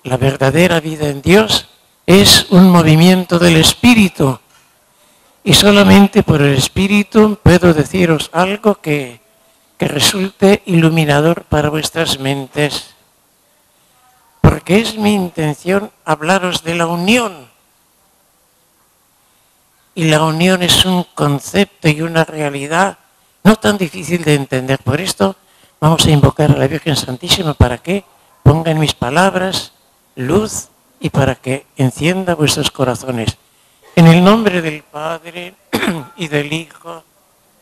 La verdadera vida en Dios es un movimiento del Espíritu. Y solamente por el Espíritu puedo deciros algo que resulte iluminador para vuestras mentes. Porque es mi intención hablaros de la unión. Y la unión es un concepto y una realidad no tan difícil de entender. Por esto vamos a invocar a la Virgen Santísima para que ponga en mis palabras luz y para que encienda vuestros corazones. En el nombre del Padre y del Hijo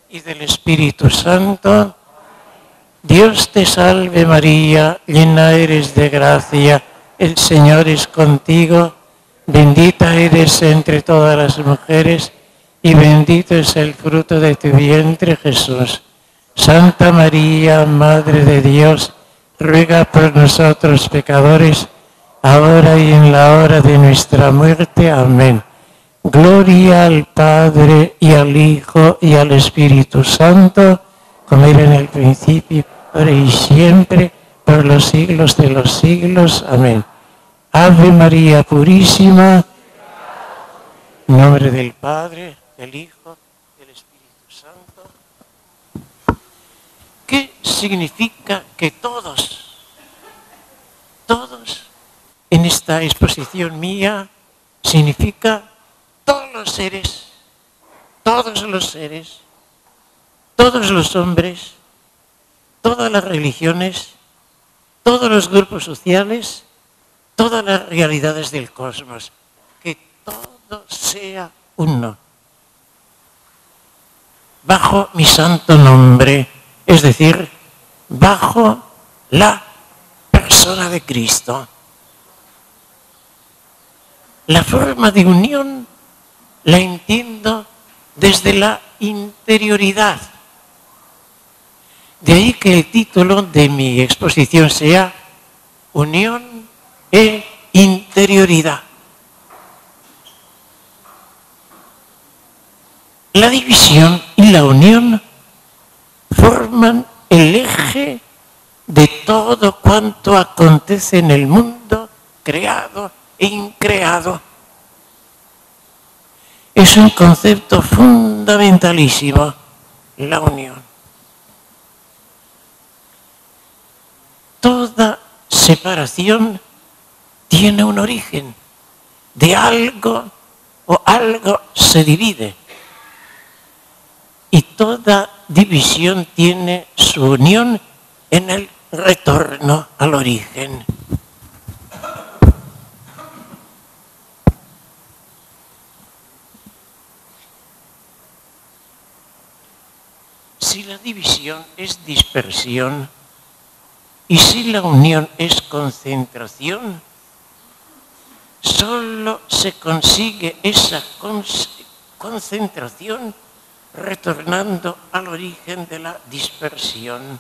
y del Espíritu Santo. Dios te salve María, llena eres de gracia, el Señor es contigo, bendita eres entre todas las mujeres y bendito es el fruto de tu vientre Jesús. Santa María, Madre de Dios, ruega por nosotros pecadores, ahora y en la hora de nuestra muerte. Amén. Gloria al Padre y al Hijo y al Espíritu Santo, como era en el principio, ahora y siempre, por los siglos de los siglos. Amén. Ave María Purísima, en nombre del Padre, del Hijo y del Espíritu Santo. ¿Qué significa que todos, en esta exposición mía, significa todos los seres, todos los hombres, todas las religiones, todos los grupos sociales, todas las realidades del cosmos, que todo sea uno, bajo mi santo nombre, es decir, bajo la persona de Cristo. La forma de unión la entiendo desde la interioridad. De ahí que el título de mi exposición sea Unión e Interioridad. La división y la unión forman el eje de todo cuanto acontece en el mundo creado e increado. Es un concepto fundamentalísimo, la unión. Toda separación tiene un origen. De algo o algo se divide. Y toda división tiene su unión en el retorno al origen. Si la división es dispersión y si la unión es concentración, solo se consigue esa concentración retornando al origen de la dispersión.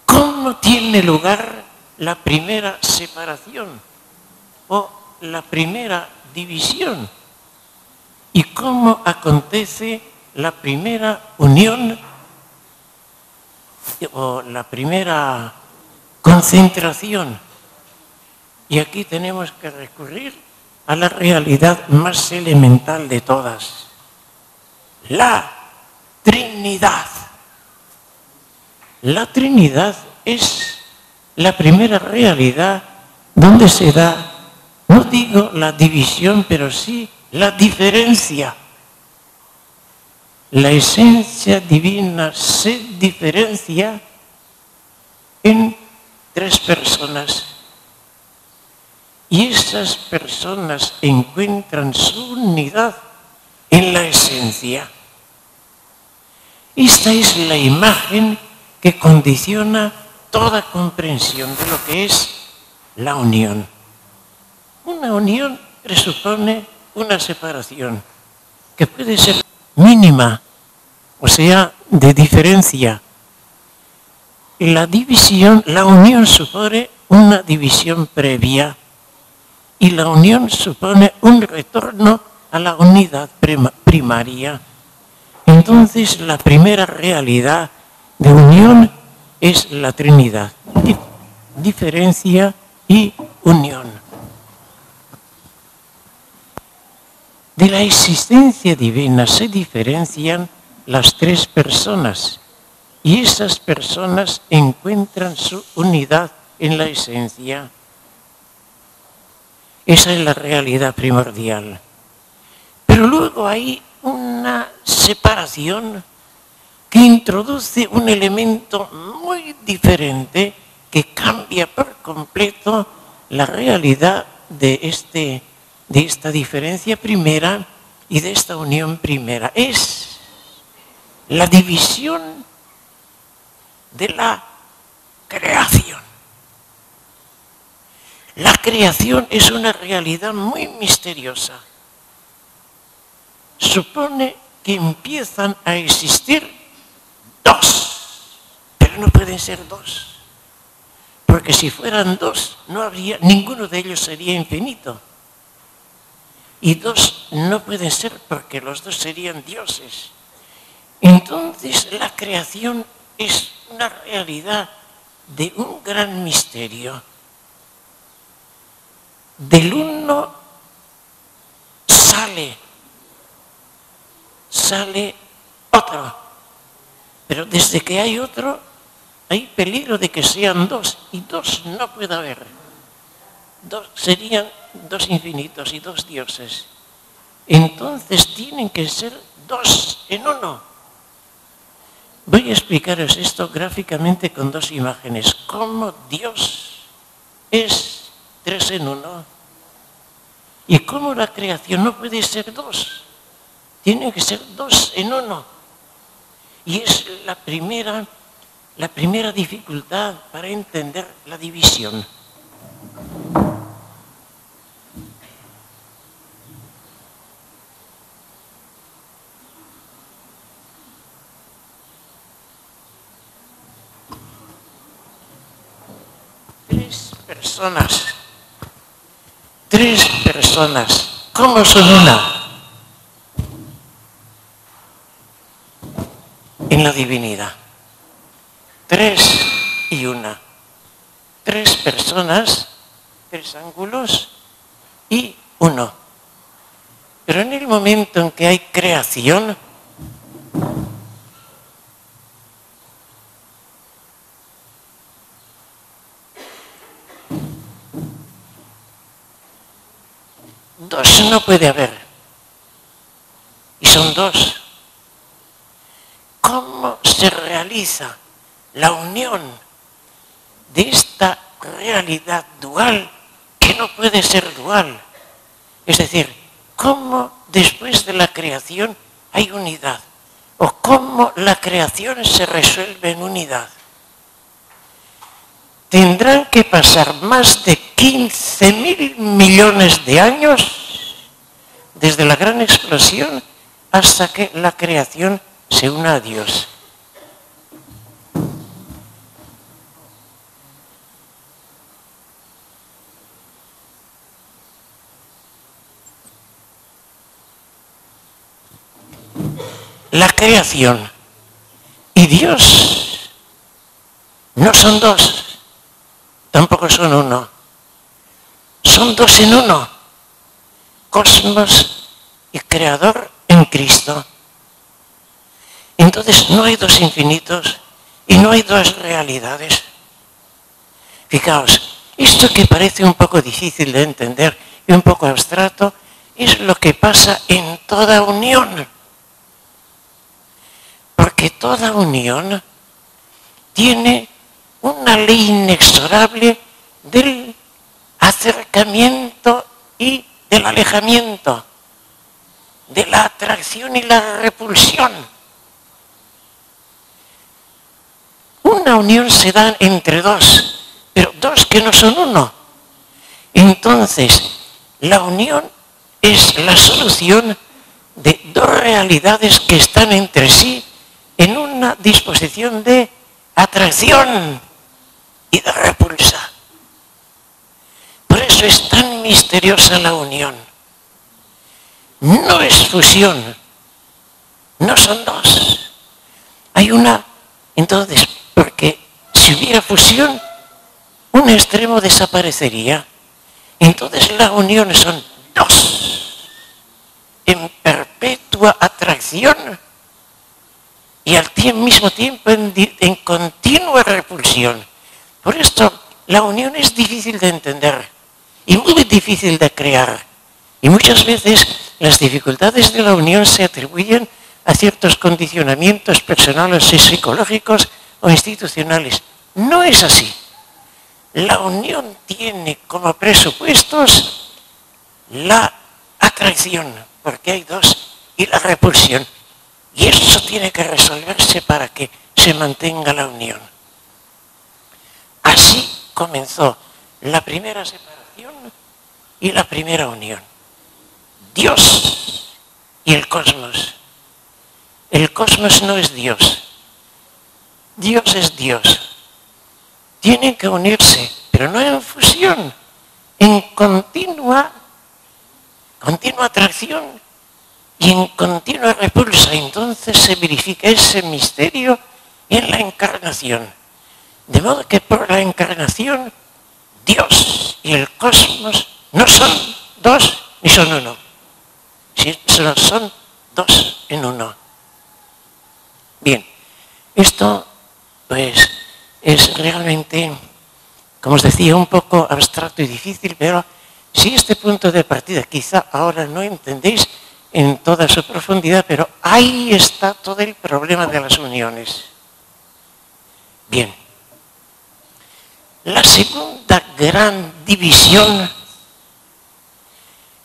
¿Cómo tiene lugar la primera separación o la primera división? ¿Y cómo acontece la primera unión o la primera concentración? Y aquí tenemos que recurrir a la realidad más elemental de todas, la Trinidad. La Trinidad es la primera realidad donde se da, no digo la división, pero sí la diferencia. La esencia divina se diferencia en tres personas. Y esas personas encuentran su unidad en la esencia. Esta es la imagen que condiciona toda comprensión de lo que es la unión. Una unión presupone una separación que puede ser mínima, o sea, de diferencia. La división, la unión supone una división previa y la unión supone un retorno a la unidad primaria. Entonces, la primera realidad de unión es la Trinidad. Diferencia y unión. De la existencia divina se diferencian las tres personas y esas personas encuentran su unidad en la esencia. Esa es la realidad primordial. Pero luego hay una separación que introduce un elemento muy diferente que cambia por completo la realidad de esta diferencia primera y de esta unión primera. Es la división de la creación. La creación es una realidad muy misteriosa. Supone que empiezan a existir dos, pero no pueden ser dos. Porque si fueran dos, ninguno de ellos sería infinito. Y dos no pueden ser porque los dos serían dioses. Entonces la creación es una realidad de un gran misterio. Del uno sale otro. Pero desde que hay otro, hay peligro de que sean dos. Y dos no puede haber. Serían dos infinitos y dos dioses. Entonces tienen que ser dos en uno. Voy a explicaros esto gráficamente con dos imágenes. Cómo Dios es tres en uno. Y cómo la creación no puede ser dos. Tiene que ser dos en uno. Y es la primera dificultad para entender la división. Tres personas, ¿cómo son una? En la divinidad. Tres y una. Tres personas, tres ángulos y uno. Pero en el momento en que hay creación, dos no puede haber. Y son dos. ¿Cómo se realiza la unión de esta realidad dual que no puede ser dual? Es decir, ¿cómo después de la creación hay unidad? ¿O cómo la creación se resuelve en unidad? Tendrán que pasar más de 15.000 millones de años desde la gran explosión hasta que la creación se una a Dios. La creación y Dios no son dos, tampoco son uno. Son dos en uno. Cosmos y creador en Cristo. Entonces no hay dos infinitos y no hay dos realidades. Fijaos, esto que parece un poco difícil de entender y un poco abstracto es lo que pasa en toda unión. Porque toda unión tiene una ley inexorable del acercamiento y del alejamiento, de la atracción y la repulsión. Una unión se da entre dos, pero dos que no son uno. Entonces, la unión es la solución de dos realidades que están entre sí en una disposición de atracción y de repulsa. Por eso es tan misteriosa la unión. No es fusión, no son dos. Hay una, entonces, porque si hubiera fusión, un extremo desaparecería. Entonces la unión son dos en perpetua atracción y al mismo tiempo en continua repulsión. Por esto la unión es difícil de entender y muy difícil de crear. Y muchas veces las dificultades de la unión se atribuyen a ciertos condicionamientos personales y psicológicos o institucionales. No es así. La unión tiene como presupuestos la atracción, porque hay dos, y la repulsión. Y eso tiene que resolverse para que se mantenga la unión. Así comenzó la primera separación y la primera unión. Dios y el cosmos. El cosmos no es Dios. Dios es Dios. Tienen que unirse, pero no en fusión, en continua atracción y en continua repulsa. Entonces se verifica ese misterio en la encarnación. De modo que por la encarnación, Dios y el cosmos no son dos ni son uno. Son dos en uno. Bien, esto pues es realmente, como os decía, un poco abstracto y difícil, pero si este punto de partida quizá ahora no entendéis en toda su profundidad, pero ahí está todo el problema de las uniones. Bien, la segunda gran división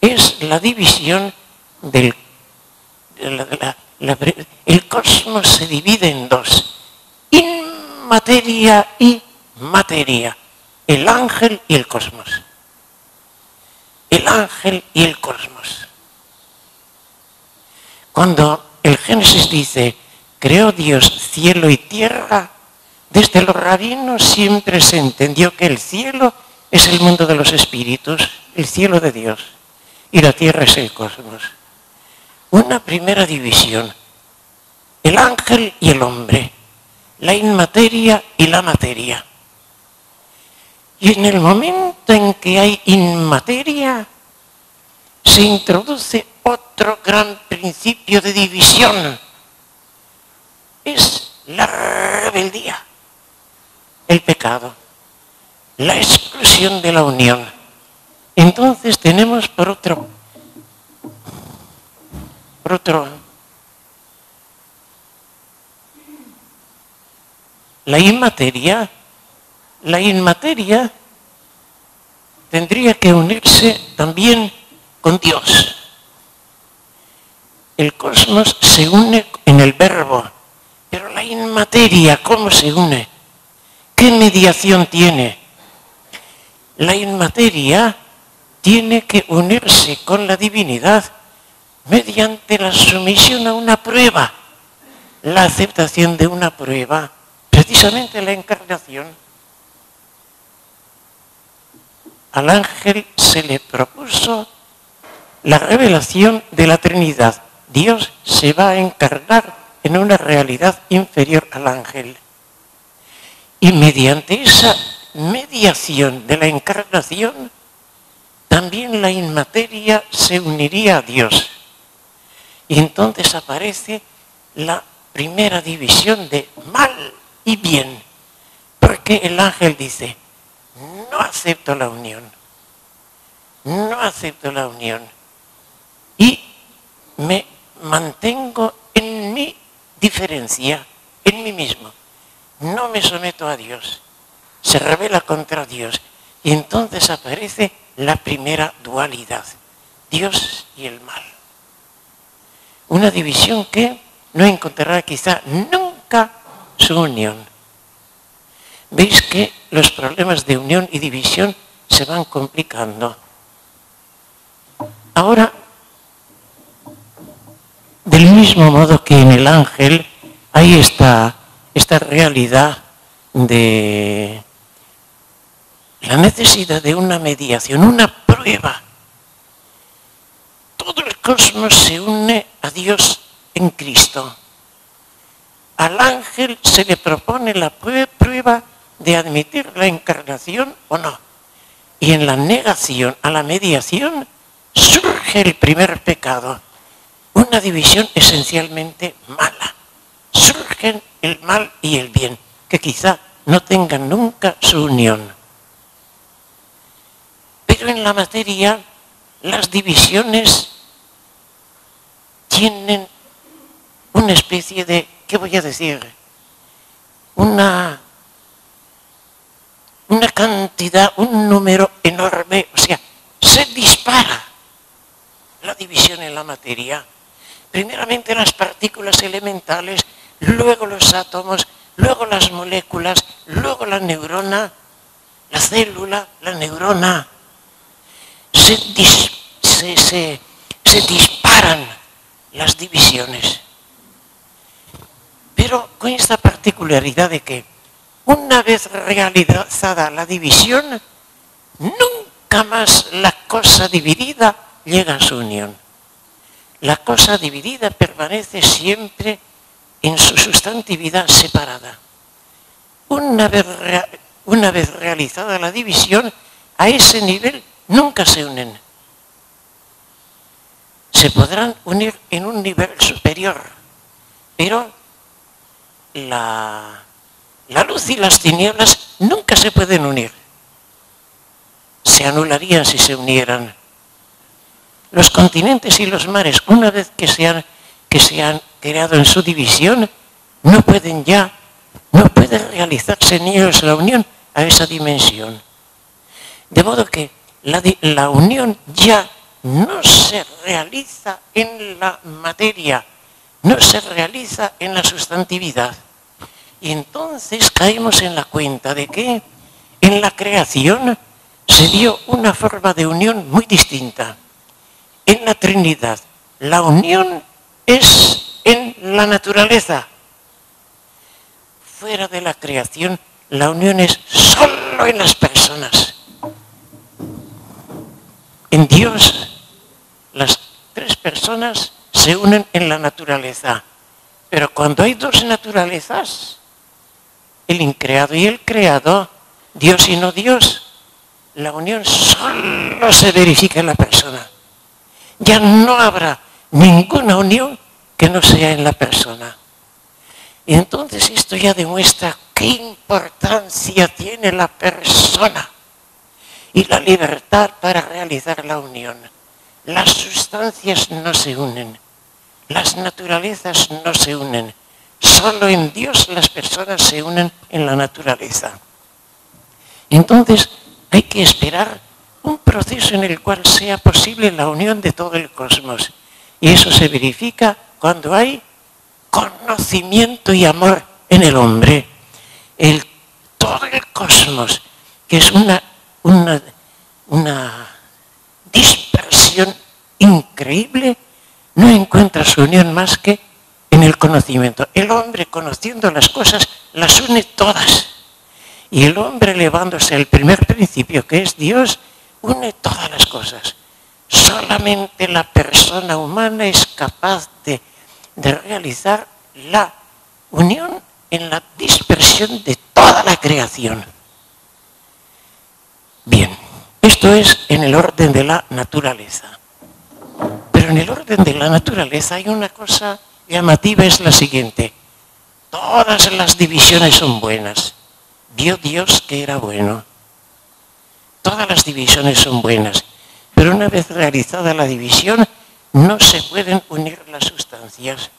es la división del... el cosmos se divide en dos, inmateria y materia, el ángel y el cosmos. El ángel y el cosmos. Cuando el Génesis dice, creó Dios cielo y tierra, desde los rabinos siempre se entendió que el cielo es el mundo de los espíritus, el cielo de Dios, y la tierra es el cosmos. Una primera división, el ángel y el hombre, la inmateria y la materia. Y en el momento en que hay inmateria, se introduce otro gran principio de división. Es la rebeldía, el pecado, la exclusión de la unión. Entonces tenemos por otro la inmateria tendría que unirse también con Dios. El cosmos se une en el verbo, pero la inmateria, ¿cómo se une? ¿Qué mediación tiene? La inmateria tiene que unirse con la divinidad mediante la sumisión a una prueba, la aceptación de una prueba, precisamente la encarnación. Al ángel se le propuso la revelación de la Trinidad. Dios se va a encarnar en una realidad inferior al ángel. Y mediante esa mediación de la encarnación, también la inmateria se uniría a Dios. Y entonces aparece la primera división de mal y bien. Porque el ángel dice, no acepto la unión. No acepto la unión. Y me mantengo en mi diferencia, en mí mismo. No me someto a Dios. Se rebela contra Dios. Y entonces aparece la primera dualidad. Dios y el mal. Una división que no encontrará quizá nunca su unión. Veis que los problemas de unión y división se van complicando. Ahora, del mismo modo que en el ángel hay esta realidad de la necesidad de una mediación, una prueba. Todo el cosmos se une a Dios en Cristo. Al ángel se le propone la prueba de admitir la encarnación o no. Y en la negación a la mediación surge el primer pecado, una división esencialmente mala. Surgen el mal y el bien, que quizá no tengan nunca su unión. Pero en la materia las divisiones tienen una especie de, ¿qué voy a decir? Una cantidad, un número enorme, o sea, se dispara la división en la materia. Primeramente las partículas elementales, luego los átomos, luego las moléculas, luego la neurona, la célula, la neurona. Se disparan las divisiones. Pero con esta particularidad de que una vez realizada la división, nunca más la cosa dividida llega a su unión. La cosa dividida permanece siempre en su sustantividad separada. Una vez realizada la división, a ese nivel nunca se unen. Se podrán unir en un nivel superior, pero la luz y las tinieblas nunca se pueden unir. Se anularían si se unieran. Los continentes y los mares, una vez que se han creado en su división, no puede realizarse en ellos la unión a esa dimensión. De modo que la unión ya no se realiza en la materia, no se realiza en la sustantividad. Y entonces caemos en la cuenta de que en la creación se dio una forma de unión muy distinta. En la Trinidad, la unión es en la naturaleza. Fuera de la creación, la unión es solo en las personas. En Dios, las tres personas se unen en la naturaleza. Pero cuando hay dos naturalezas, el increado y el creado, Dios y no Dios, la unión solo se verifica en la persona. Ya no habrá ninguna unión que no sea en la persona. Y entonces esto ya demuestra qué importancia tiene la persona y la libertad para realizar la unión. Las sustancias no se unen, las naturalezas no se unen. Solo en Dios las personas se unen en la naturaleza. Entonces hay que esperar un proceso en el cual sea posible la unión de todo el cosmos. Y eso se verifica cuando hay conocimiento y amor en el hombre. Todo el cosmos, que es una dispersión increíble, no encuentra su unión más que en el conocimiento. El hombre, conociendo las cosas, las une todas. Y el hombre, elevándose al primer principio, que es Dios, une todas las cosas. Solamente la persona humana es capaz de realizar la unión en la dispersión de toda la creación. Bien, esto es en el orden de la naturaleza. Pero en el orden de la naturaleza hay una cosa llamativa, es la siguiente. Todas las divisiones son buenas. Vio Dios que era bueno. Todas las divisiones son buenas. Pero una vez realizada la división, no se pueden unir las sustancias.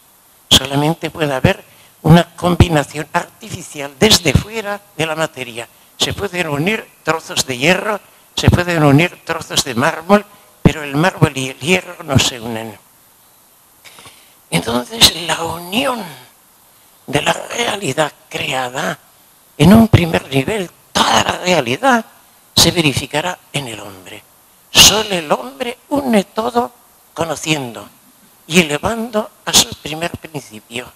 Solamente puede haber una combinación artificial desde fuera de la materia. Se pueden unir trozos de hierro, se pueden unir trozos de mármol, pero el mármol y el hierro no se unen. Entonces, la unión de la realidad creada, en un primer nivel, toda la realidad se verificará en el hombre. Solo el hombre une todo conociendo y elevando a su primer principio.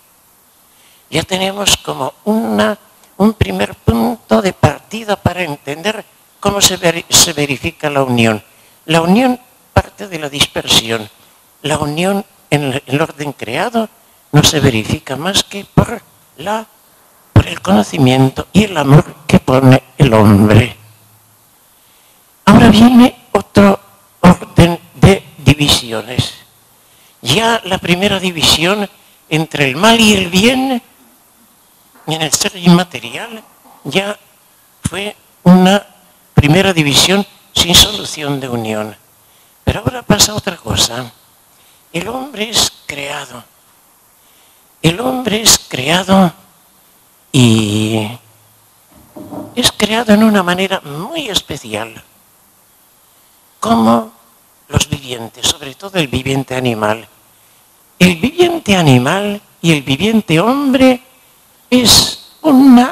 Ya tenemos como un primer punto de partida para entender cómo se verifica la unión. La unión parte de la dispersión. La unión en el orden creado no se verifica más que por el conocimiento y el amor que propone el hombre. Ahora viene otro orden de divisiones. Ya la primera división entre el mal y el bien en el ser inmaterial ya fue una primera división sin solución de unión. Pero ahora pasa otra cosa. El hombre es creado. El hombre es creado y es creado en una manera muy especial, como los vivientes, sobre todo el viviente animal. El viviente animal y el viviente hombre es un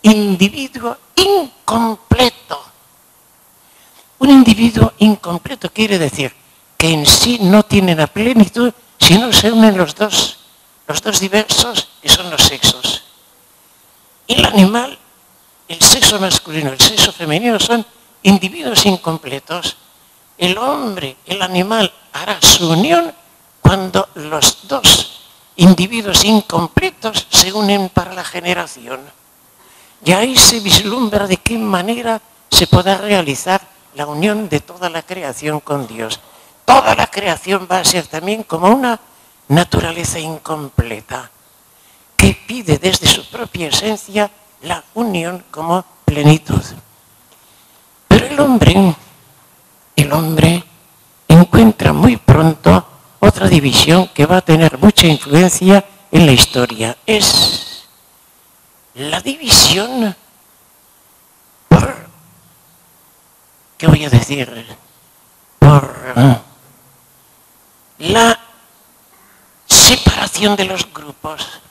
individuo incompleto. Un individuo incompleto quiere decir que en sí no tiene la plenitud si no se unen los dos diversos que son los sexos. El animal, el sexo masculino, el sexo femenino son individuos incompletos. El hombre, el animal, hará su unión cuando los dos individuos incompletos se unen para la generación. Y ahí se vislumbra de qué manera se podrá realizar la unión de toda la creación con Dios. Toda la creación va a ser también como una naturaleza incompleta que pide desde su propia esencia la unión como plenitud. Pero el hombre encuentra muy pronto otra división que va a tener mucha influencia en la historia. Es la división por, ¿qué voy a decir? Por la separación de los grupos.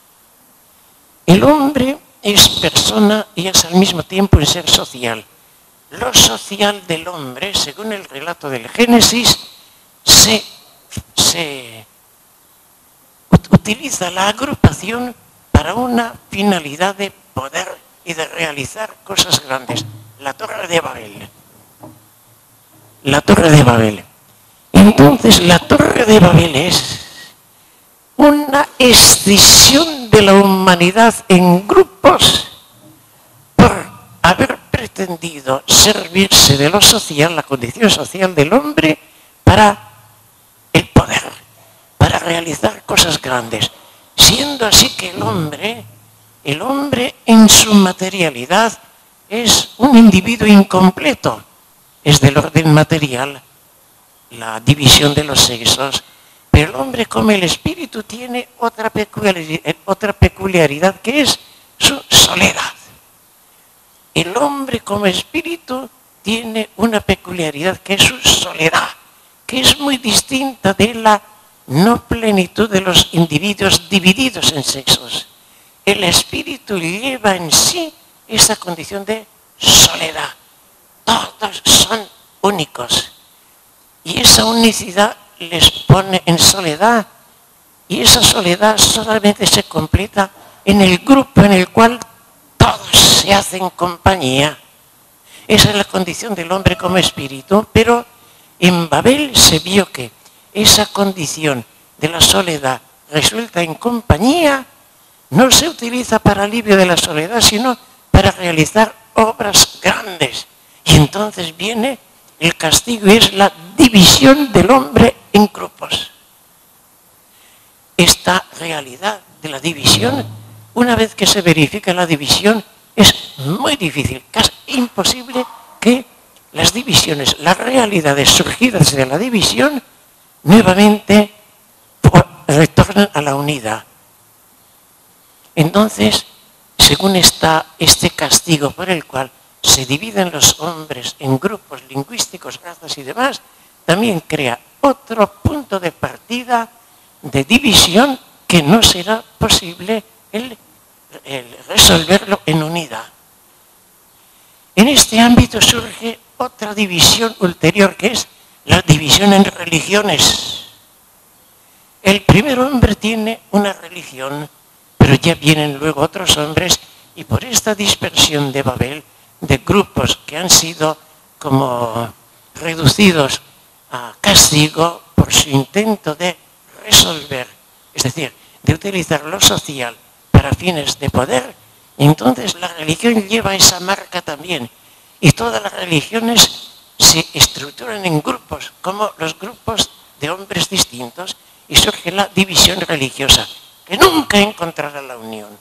El hombre es persona y es al mismo tiempo un ser social. Lo social del hombre, según el relato del Génesis, se utiliza la agrupación para una finalidad de poder y de realizar cosas grandes. La Torre de Babel. La Torre de Babel. Entonces, la Torre de Babel es una escisión de la humanidad en grupos por haber pretendido servirse de lo social, la condición social del hombre, para el poder, para realizar cosas grandes. Siendo así que el hombre en su materialidad es un individuo incompleto, es del orden material, la división de los sexos. Pero el hombre como el espíritu tiene otra peculiaridad que es su soledad. El hombre como espíritu tiene una peculiaridad que es su soledad, que es muy distinta de la no plenitud de los individuos divididos en sexos. El espíritu lleva en sí esa condición de soledad. Todos son únicos. Y esa unicidad les pone en soledad. Y esa soledad solamente se completa en el grupo en el cual todos se hacen compañía. Esa es la condición del hombre como espíritu. Pero en Babel se vio que esa condición de la soledad resuelta en compañía no se utiliza para alivio de la soledad, sino para realizar obras grandes. Y entonces viene el castigo y es la división del hombre en grupos. Esta realidad de la división, una vez que se verifica la división, es muy difícil, casi imposible que las divisiones, las realidades surgidas de la división, nuevamente retornan a la unidad. Entonces, según este castigo por el cual se dividen los hombres en grupos lingüísticos, razas y demás, también crea otro punto de partida de división que no será posible el resolverlo en unidad. En este ámbito surge otra división ulterior, que es la división en religiones. El primer hombre tiene una religión, pero ya vienen luego otros hombres, y por esta dispersión de Babel, de grupos que han sido como reducidos a castigo por su intento de resolver, es decir, de utilizar lo social para fines de poder, Entonces la religión lleva esa marca también. Y todas las religiones se estructuran en grupos, como los grupos de hombres distintos, y surge la división religiosa, que nunca encontrará la unión.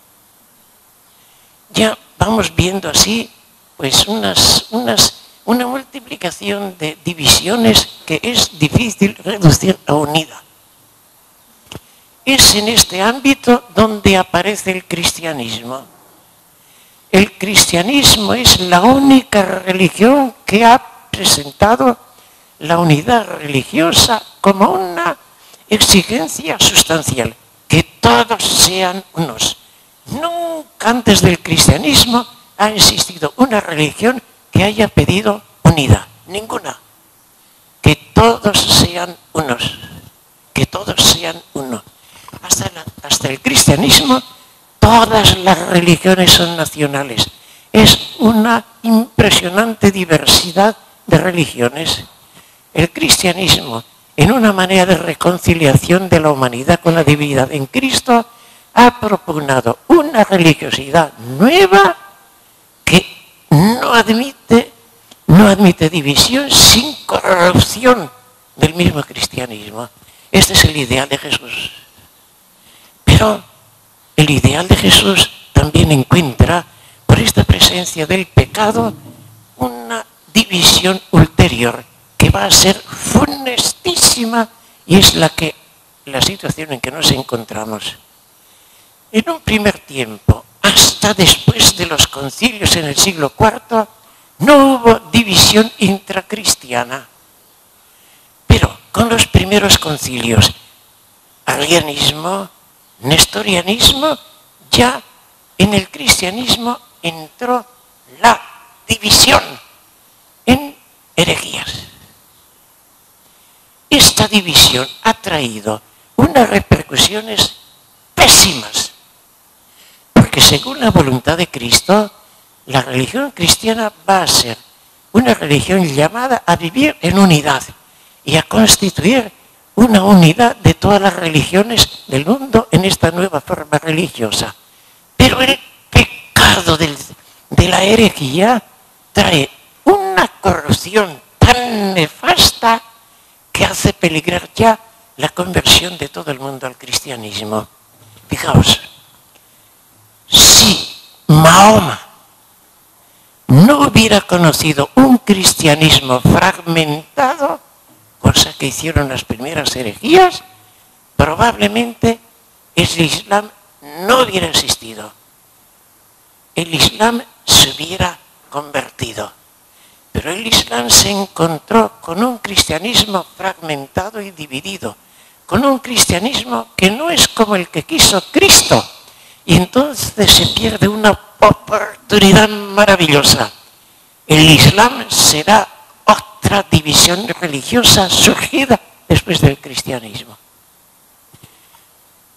Ya vamos viendo así, pues una multiplicación de divisiones que es difícil reducir a unidad. Es en este ámbito donde aparece el cristianismo. El cristianismo es la única religión que ha presentado la unidad religiosa como una exigencia sustancial, que todos sean unos. Nunca antes del cristianismo ha existido una religión que haya pedido unidad, ninguna. Que todos sean unos, que todos sean uno. Hasta el cristianismo, todas las religiones son nacionales. Es una impresionante diversidad de religiones. El cristianismo, en una manera de reconciliación de la humanidad con la divinidad en Cristo, ha propugnado una religiosidad nueva que no admite división sin corrupción del mismo cristianismo. Este es el ideal de Jesús. Pero el ideal de Jesús también encuentra, por esta presencia del pecado, una división ulterior que va a ser funestísima, y es la situación en que nos encontramos. En un primer tiempo, hasta después de los concilios en el siglo IV, no hubo división intracristiana. Pero con los primeros concilios, arrianismo, nestorianismo, ya en el cristianismo entró la división en herejías. Esta división ha traído unas repercusiones pésimas, porque según la voluntad de Cristo, la religión cristiana va a ser una religión llamada a vivir en unidad y a constituir una unidad de todas las religiones del mundo en esta nueva forma religiosa. Pero el pecado de la herejía trae una corrupción tan nefasta que hace peligrar ya la conversión de todo el mundo al cristianismo. Fijaos, si Mahoma no hubiera conocido un cristianismo fragmentado, cosa que hicieron las primeras herejías, probablemente el Islam no hubiera existido. El Islam se hubiera convertido. Pero el Islam se encontró con un cristianismo fragmentado y dividido, con un cristianismo que no es como el que quiso Cristo. Y entonces se pierde una oportunidad maravillosa. El Islam será otra división religiosa surgida después del cristianismo.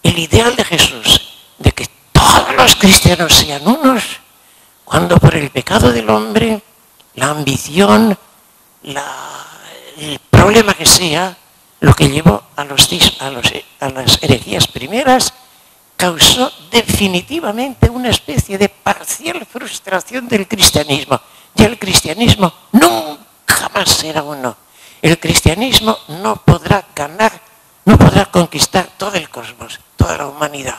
El ideal de Jesús, de que todos los cristianos sean unos, cuando por el pecado del hombre, la ambición, el problema que sea, lo que llevó a las herejías primeras, causó definitivamente una especie de parcial frustración del cristianismo. Ya el cristianismo nunca más será uno. El cristianismo no podrá ganar, no podrá conquistar todo el cosmos, toda la humanidad.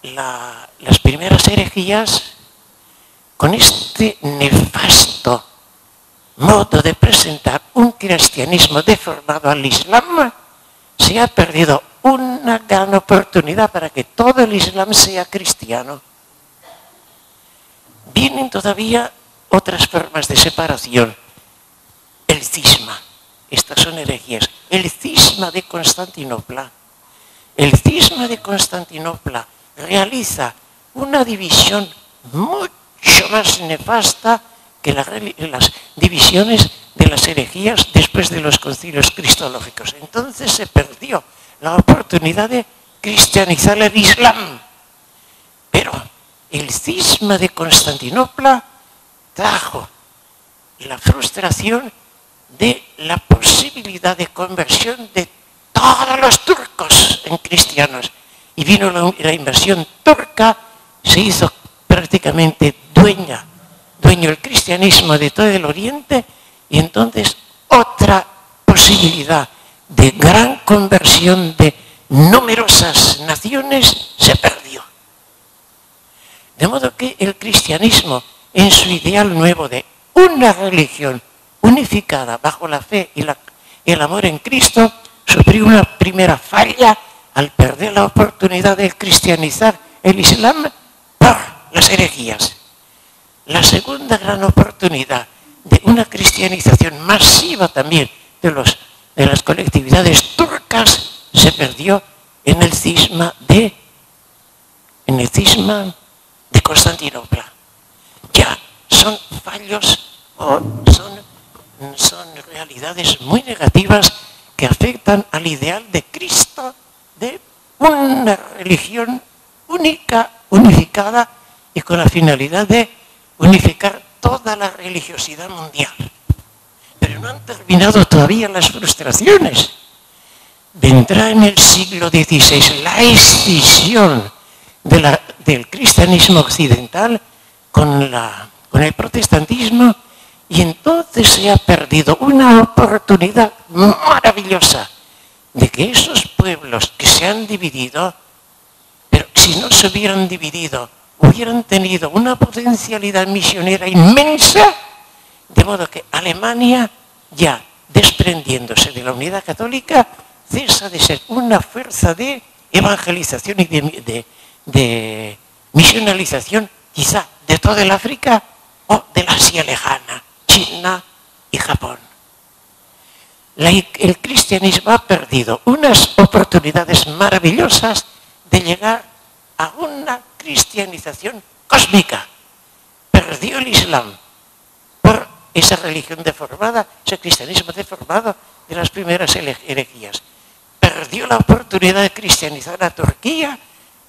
Las primeras herejías, con este nefasto modo de presentar un cristianismo deformado al Islam, se ha perdido una gran oportunidad para que todo el Islam sea cristiano. Vienen todavía otras formas de separación. El cisma, estas son herejías. El cisma de Constantinopla. El cisma de Constantinopla realiza una división mucho más nefasta que las divisiones de las herejías después de los concilios cristológicos. Entonces se perdió la oportunidad de cristianizar el Islam. Pero el cisma de Constantinopla trajo la frustración de la posibilidad de conversión de todos los turcos en cristianos. Y vino la invasión turca se hizo prácticamente dueño el cristianismo de todo el Oriente, y entonces otra posibilidad de gran conversión de numerosas naciones se perdió. De modo que el cristianismo, en su ideal nuevo de una religión unificada bajo la fe y el amor en Cristo, sufrió una primera falla al perder la oportunidad de cristianizar el Islam por las herejías. La segunda gran oportunidad de una cristianización masiva también de las colectividades turcas se perdió en el cisma de Constantinopla. Ya son fallos o son realidades muy negativas que afectan al ideal de Cristo de una religión única, unificada y con la finalidad de unificar toda la religiosidad mundial. Pero no han terminado todavía las frustraciones. Vendrá en el siglo XVI la escisión del cristianismo occidental con el protestantismo, y entonces se ha perdido una oportunidad maravillosa de que esos pueblos que se han dividido, pero si no se hubieran dividido, hubieran tenido una potencialidad misionera inmensa, de modo que Alemania, ya desprendiéndose de la unidad católica, cesa de ser una fuerza de evangelización y de misionalización, quizá de toda el África o del Asia lejana, China y Japón. El cristianismo ha perdido unas oportunidades maravillosas de llegar a una cristianización cósmica. Perdió el Islam por esa religión deformada, ese cristianismo deformado de las primeras herejías. Perdió la oportunidad de cristianizar a Turquía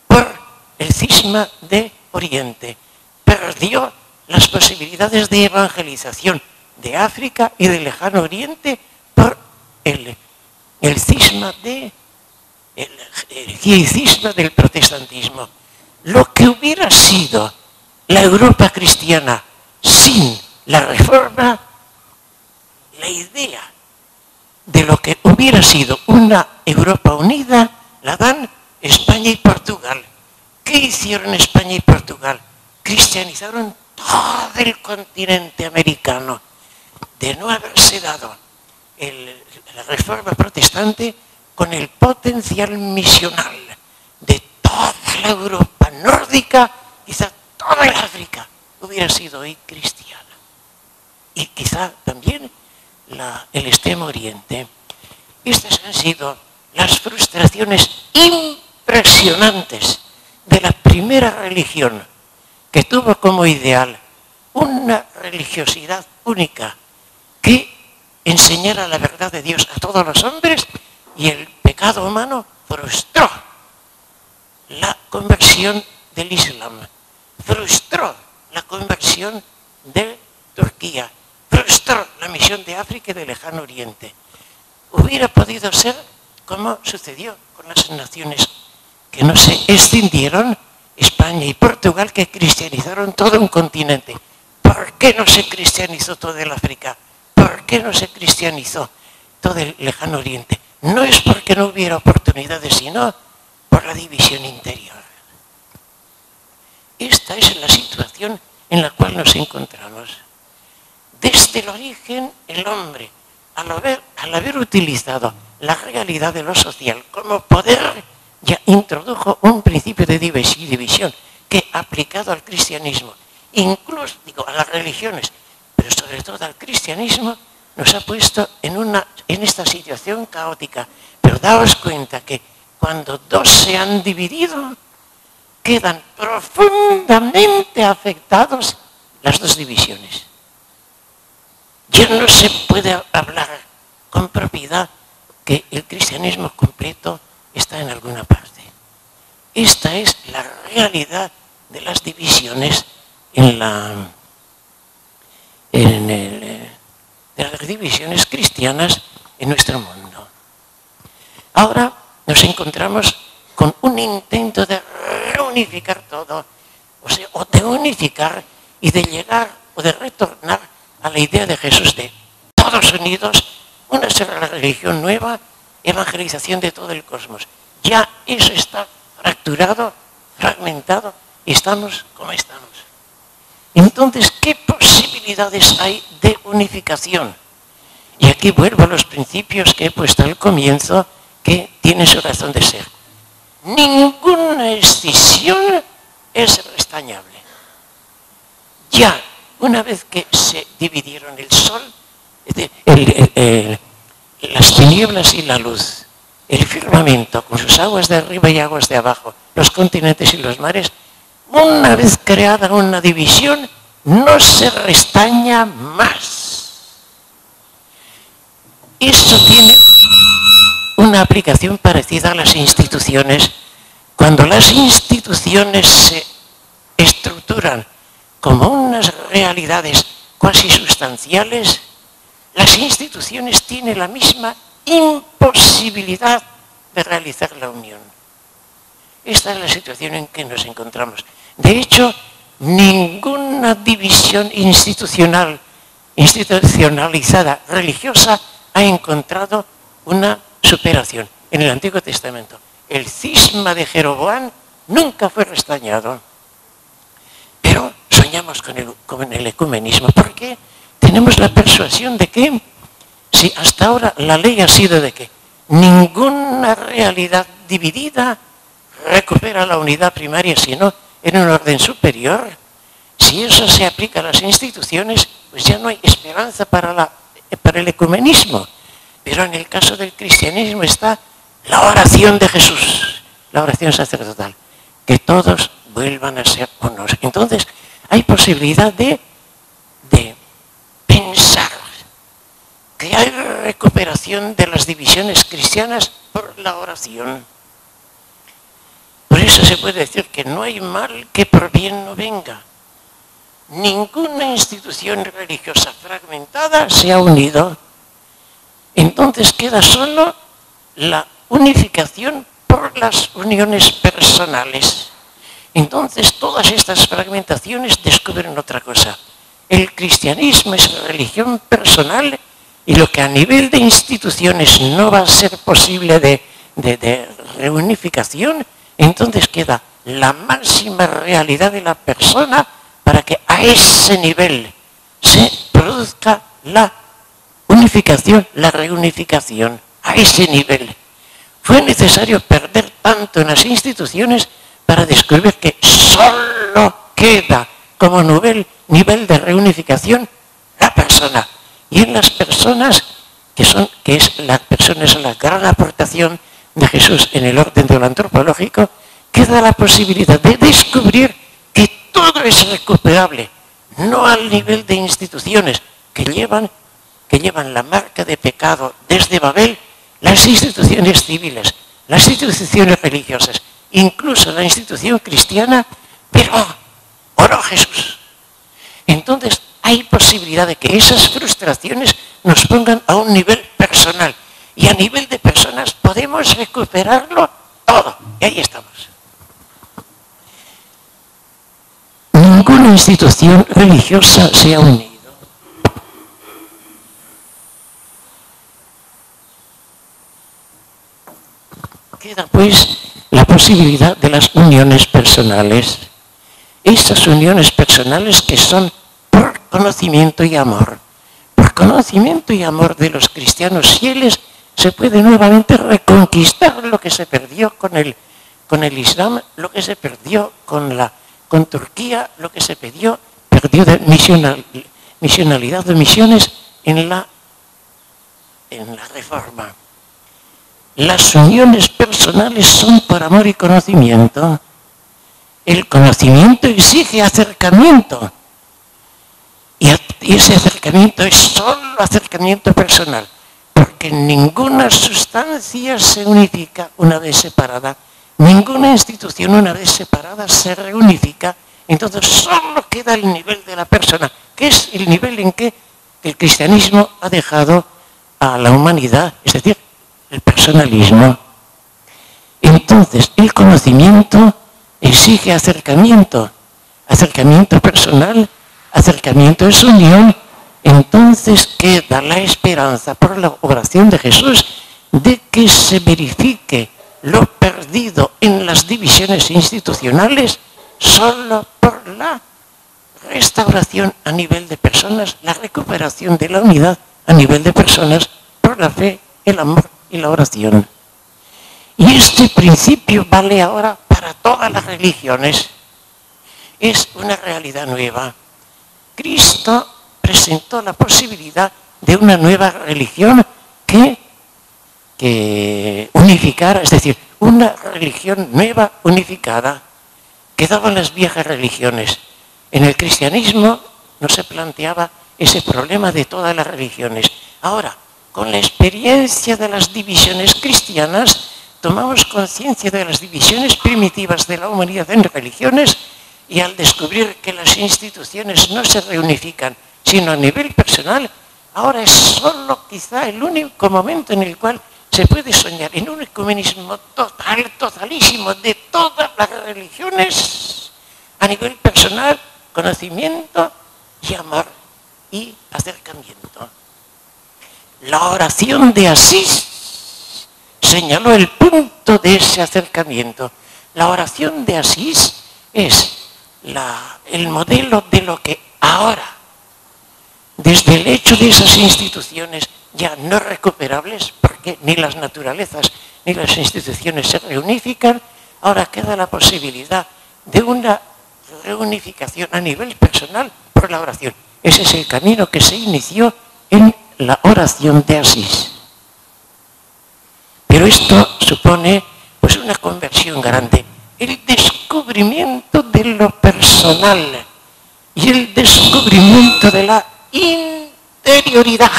por el cisma de Oriente. Perdió las posibilidades de evangelización de África y del lejano Oriente por el cisma del protestantismo. Lo que hubiera sido la Europa cristiana sin la Reforma, la idea de lo que hubiera sido una Europa unida, la dan España y Portugal. ¿Qué hicieron España y Portugal? Cristianizaron todo el continente americano. De no haberse dado la Reforma protestante, con el potencial misional de toda la Europa nórdica, quizá toda el África hubiera sido hoy cristiana. Y quizá también el extremo oriente. Estas han sido las frustraciones impresionantes de la primera religión, que tuvo como ideal una religiosidad única que enseñara la verdad de Dios a todos los hombres, y el pecado humano frustró la conversión del Islam, frustró la conversión de Turquía, frustró la misión de África y del lejano Oriente. Hubiera podido ser como sucedió con las naciones que no se extendieron, España y Portugal, que cristianizaron todo un continente. ¿Por qué no se cristianizó todo el África? ¿Por qué no se cristianizó todo el lejano Oriente? No es porque no hubiera oportunidades, sino por la división interior. Esta es la situación en la cual nos encontramos. Desde el origen, el hombre, al haber utilizado la realidad de lo social como poder, ya introdujo un principio de división que, aplicado al cristianismo, incluso a las religiones, pero sobre todo al cristianismo, nos ha puesto en esta situación caótica. Pero daos cuenta que cuando dos se han dividido, quedan profundamente afectados las dos divisiones. Ya no se puede hablar con propiedad que el cristianismo completo está en alguna parte. Esta es la realidad de las divisiones de las divisiones cristianas en nuestro mundo. Ahora nos encontramos con un intento de reunificar todo, o de unificar y de llegar o de retornar a la idea de Jesús de todos unidos, una sola religión nueva, evangelización de todo el cosmos. Ya eso está fracturado, fragmentado, y estamos como estamos. Entonces, ¿qué posibilidades hay de unificación? Y aquí vuelvo a los principios que he puesto al comienzo, que tienen su razón de ser. Ninguna escisión es restañable. Ya, una vez que se dividieron el sol, las tinieblas y la luz, el firmamento con sus aguas de arriba y aguas de abajo, los continentes y los mares, una vez creada una división, no se restaña más. Eso tiene una aplicación parecida a las instituciones. Cuando las instituciones se estructuran como unas realidades cuasi sustanciales, las instituciones tienen la misma imposibilidad de realizar la unión. Esta es la situación en que nos encontramos. De hecho, ninguna división institucionalizada religiosa ha encontrado una superación. En el Antiguo Testamento, el cisma de Jeroboam nunca fue restañado. Pero soñamos con el ecumenismo, porque tenemos la persuasión de que, si hasta ahora la ley ha sido de que ninguna realidad dividida recupera la unidad primaria, sino en un orden superior, si eso se aplica a las instituciones, pues ya no hay esperanza para el ecumenismo. Pero en el caso del cristianismo está la oración de Jesús, la oración sacerdotal, que todos vuelvan a ser unos. Entonces, hay posibilidad de pensar que hay recuperación de las divisiones cristianas por la oración. Por eso se puede decir que no hay mal que por bien no venga. Ninguna institución religiosa fragmentada se ha unido. Entonces queda solo la unificación por las uniones personales. Entonces todas estas fragmentaciones descubren otra cosa. El cristianismo es religión personal, y lo que a nivel de instituciones no va a ser posible de reunificación, entonces queda la máxima realidad de la persona para que a ese nivel se produzca la unificación, la reunificación, a ese nivel. Fue necesario perder tanto en las instituciones para descubrir que solo queda como nivel de reunificación la persona. Y en las personas, la persona es la gran aportación de Jesús en el orden de lo antropológico, queda la posibilidad de descubrir que todo es recuperable, no al nivel de instituciones que llevan la marca de pecado desde Babel, las instituciones civiles, las instituciones religiosas, incluso la institución cristiana, pero oró Jesús. Entonces hay posibilidad de que esas frustraciones nos pongan a un nivel personal, y a nivel de personas podemos recuperarlo todo, y ahí estamos. Ninguna institución religiosa se ha unido. Queda pues la posibilidad de las uniones personales. Esas uniones personales que son por conocimiento y amor. Por conocimiento y amor de los cristianos fieles se puede nuevamente reconquistar lo que se perdió con el Islam, lo que se perdió con Turquía, lo que se perdió de misionalidad de misiones en la Reforma. Las uniones personales son por amor y conocimiento. El conocimiento exige acercamiento. Y ese acercamiento es solo acercamiento personal. Porque ninguna sustancia se unifica una vez separada. Ninguna institución una vez separada se reunifica. Entonces solo queda el nivel de la persona, que es el nivel en que el cristianismo ha dejado a la humanidad, es decir, el personalismo. Entonces, el conocimiento exige acercamiento. acercamiento personal, acercamiento es unión, entonces queda la esperanza por la oración de Jesús de que se verifique lo perdido en las divisiones institucionales solo por la restauración a nivel de personas, la recuperación de la unidad a nivel de personas por la fe, el amor y la oración. Y este principio vale ahora para todas las religiones. Es una realidad nueva. Cristo presentó la posibilidad de una nueva religión que unificara, es decir, una religión nueva unificada. Quedaban las viejas religiones. En el cristianismo no se planteaba ese problema de todas las religiones. Ahora, con la experiencia de las divisiones cristianas, tomamos conciencia de las divisiones primitivas de la humanidad en religiones y al descubrir que las instituciones no se reunifican, sino a nivel personal, ahora es solo quizá el único momento en el cual se puede soñar en un ecumenismo total, totalísimo de todas las religiones a nivel personal, conocimiento y amor y acercamiento. La oración de Asís señaló el punto de ese acercamiento. La oración de Asís es el modelo de lo que ahora, desde el hecho de esas instituciones ya no recuperables, porque ni las naturalezas ni las instituciones se reunifican, ahora queda la posibilidad de una reunificación a nivel personal por la oración. Ese es el camino que se inició en la oración de Asís. Pero esto supone pues una conversión grande, el descubrimiento de lo personal y el descubrimiento de la interioridad.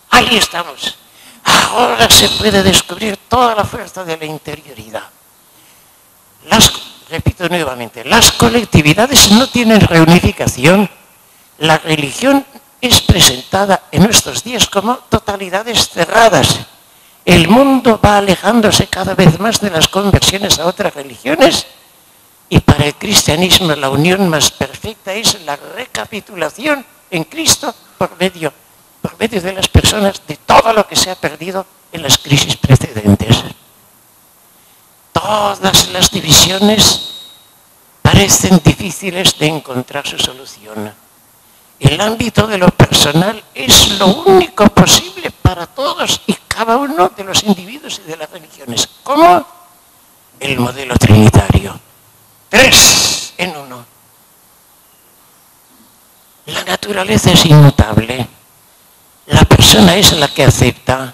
Ahí estamos. Ahora se puede descubrir toda la fuerza de la interioridad. Repito nuevamente, las colectividades no tienen reunificación. La religión es presentada en nuestros días como totalidades cerradas. El mundo va alejándose cada vez más de las conversiones a otras religiones y para el cristianismo la unión más perfecta es la recapitulación en Cristo por medio de las personas de todo lo que se ha perdido en las crisis precedentes. Todas las divisiones parecen difíciles de encontrar su solución. El ámbito de lo personal es lo único posible para todos y cada uno de los individuos y de las religiones. ¿Cómo? El modelo trinitario. 3 en 1. La naturaleza es inmutable. La persona es la que acepta.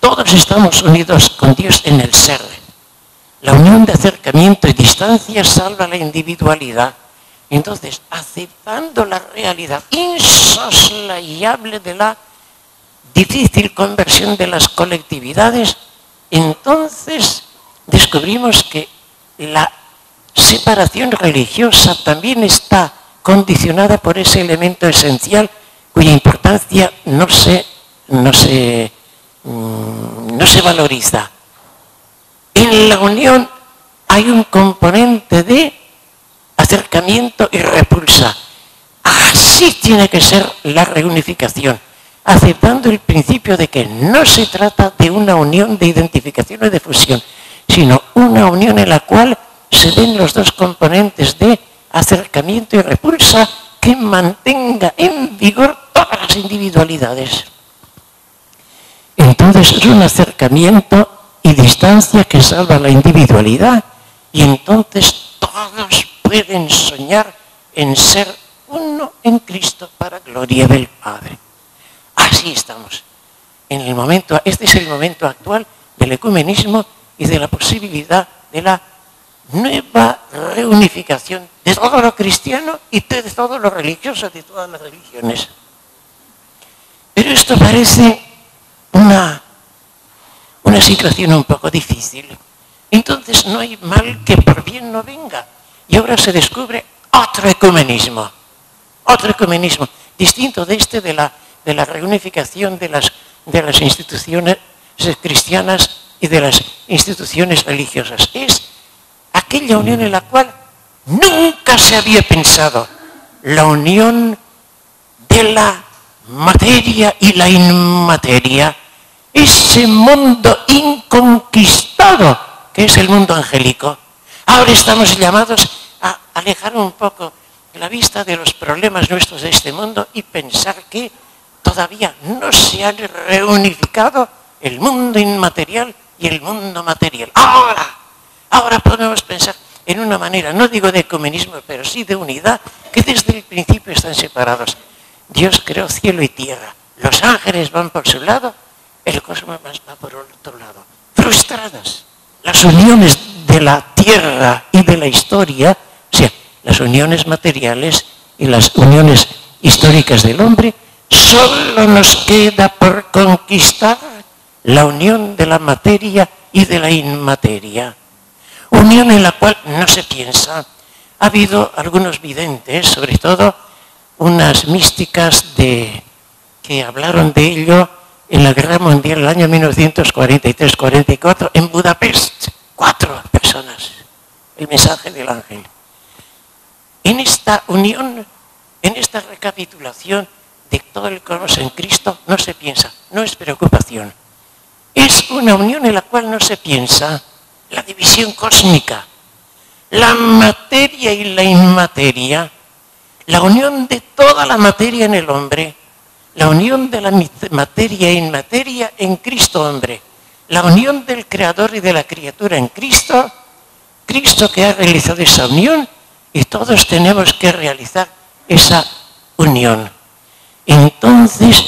Todos estamos unidos con Dios en el ser. La unión de acercamiento y distancia salva la individualidad. Entonces, aceptando la realidad insoslayable de la difícil conversión de las colectividades, entonces descubrimos que la separación religiosa también está condicionada por ese elemento esencial cuya importancia no se valoriza. En la unión hay un componente de acercamiento y repulsa. Así tiene que ser la reunificación, aceptando el principio de que no se trata de una unión de identificación o de fusión, sino una unión en la cual se den los dos componentes de acercamiento y repulsa que mantenga en vigor todas las individualidades. Entonces es un acercamiento y distancia que salva la individualidad y entonces todos pueden soñar en ser uno en Cristo para gloria del Padre. Así estamos. Este es el momento actual del ecumenismo y de la posibilidad de la nueva reunificación de todo lo cristiano y de todo lo religioso, de todas las religiones. Pero esto parece una situación un poco difícil. Entonces no hay mal que por bien no venga. Y ahora se descubre otro ecumenismo, distinto de este de la reunificación de las instituciones cristianas y de las instituciones religiosas. Es aquella unión en la cual Nunca se había pensado la unión de la materia y la inmateria, ese mundo inconquistado que es el mundo angélico. Ahora estamos llamados a alejar un poco la vista de los problemas nuestros de este mundo y pensar que todavía no se han reunificado el mundo inmaterial y el mundo material. Ahora podemos pensar en una manera, no digo de ecumenismo, pero sí de unidad, que desde el principio están separados. Dios creó cielo y tierra. Los ángeles van por su lado, el cosmos va por otro lado. Frustradas las uniones de la tierra y de la historia, o sea, las uniones materiales y las uniones históricas del hombre, solo nos queda por conquistar la unión de la materia y de la inmateria. Unión en la cual no se piensa. Ha habido algunos videntes, sobre todo unas místicas que hablaron de ello en la Guerra Mundial el año 1943-44 en Budapest. 4 personas. El mensaje del ángel. En esta unión, en esta recapitulación de todo el cosmos en Cristo, no se piensa, no es preocupación. Es una unión en la cual no se piensa la división cósmica, la materia y la inmateria, la unión de toda la materia en el hombre, la unión de la materia e inmateria en Cristo hombre, la unión del Creador y de la criatura en Cristo, Cristo que ha realizado esa unión y todos tenemos que realizar esa unión. Entonces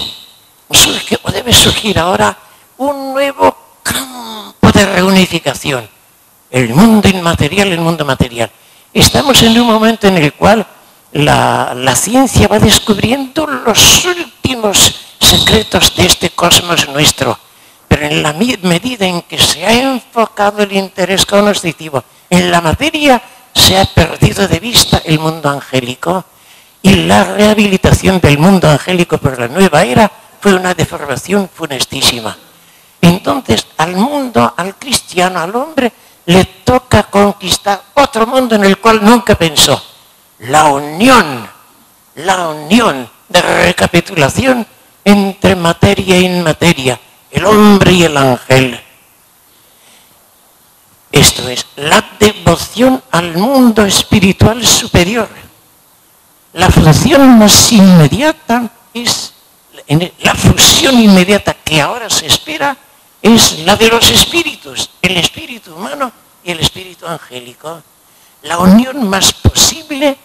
surge o debe surgir ahora un nuevo campo de reunificación, el mundo inmaterial y el mundo material. Estamos en un momento en el cual la ciencia va descubriendo los últimos secretos de este cosmos nuestro, pero en la medida en que se ha enfocado el interés cognoscitivo en la materia, se ha perdido de vista el mundo angélico, y la rehabilitación del mundo angélico por la nueva era fue una deformación funestísima. Entonces al mundo, al cristiano, al hombre, le toca conquistar otro mundo en el cual nunca pensó. La unión de recapitulación entre materia e inmateria, el hombre y el ángel. Esto es la devoción al mundo espiritual superior. La función más inmediata es, la fusión inmediata que ahora se espera, es la de los espíritus, el espíritu humano y el espíritu angélico. La unión más posible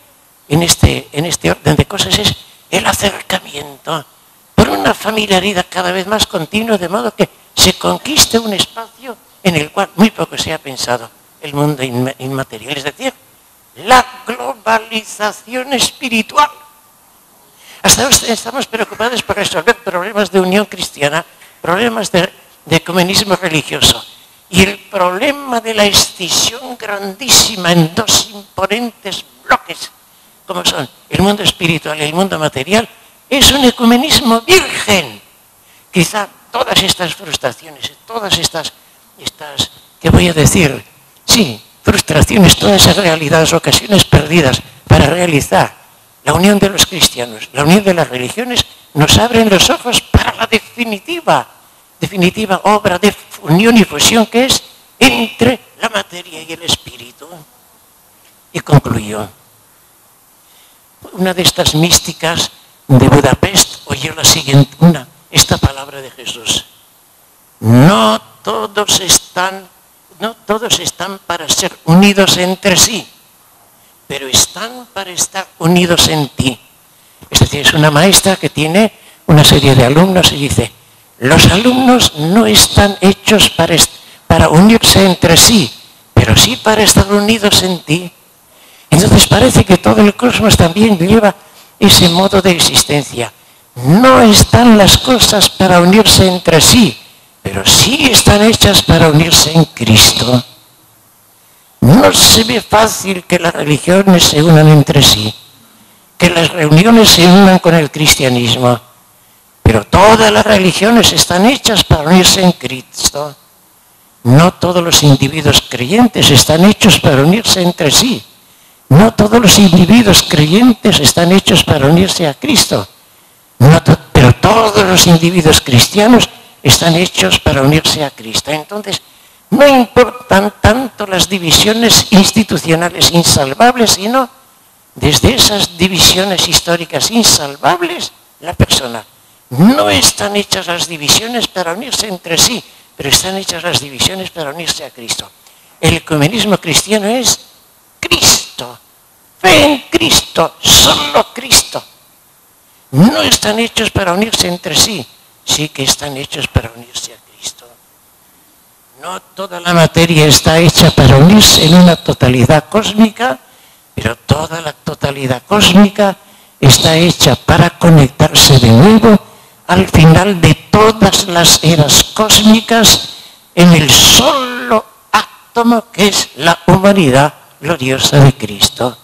en este orden de cosas es el acercamiento por una familiaridad cada vez más continua, de modo que se conquiste un espacio en el cual muy poco se ha pensado el mundo inmaterial, es decir, la globalización espiritual. Hasta ahora estamos preocupados por resolver problemas de unión cristiana, problemas de ecumenismo religioso, y el problema de la escisión grandísima en 2 imponentes bloques, como son el mundo espiritual y el mundo material, es un ecumenismo virgen. Quizá todas estas frustraciones, todas estas, ¿qué voy a decir? Sí, frustraciones, todas esas realidades, ocasiones perdidas para realizar la unión de los cristianos, la unión de las religiones, nos abren los ojos para la definitiva obra de unión y fusión que es entre la materia y el espíritu. Y concluyó. Una de estas místicas de Budapest oyó esta palabra de Jesús. No todos están para ser unidos entre sí, pero están para estar unidos en ti. Es decir, es una maestra que tiene una serie de alumnos y dice, los alumnos no están hechos para unirse entre sí, pero sí para estar unidos en ti. Entonces parece que todo el cosmos también lleva ese modo de existencia. No están las cosas para unirse entre sí, pero sí están hechas para unirse en Cristo. No se ve fácil que las religiones se unan entre sí, que las reuniones se unan con el cristianismo, pero todas las religiones están hechas para unirse en Cristo. No todos los individuos creyentes están hechos para unirse entre sí. No todos los individuos creyentes están hechos para unirse a Cristo, pero todos los individuos cristianos están hechos para unirse a Cristo. Entonces, no importan tanto las divisiones institucionales insalvables, sino desde esas divisiones históricas insalvables, la persona. No están hechas las divisiones para unirse entre sí, pero están hechas las divisiones para unirse a Cristo. El ecumenismo cristiano es Cristo, fe en Cristo, solo Cristo. No están hechos para unirse entre sí, sí que están hechos para unirse a Cristo. No toda la materia está hecha para unirse en una totalidad cósmica, pero toda la totalidad cósmica está hecha para conectarse de nuevo al final de todas las eras cósmicas en el solo átomo que es la humanidad gloriosa de Cristo.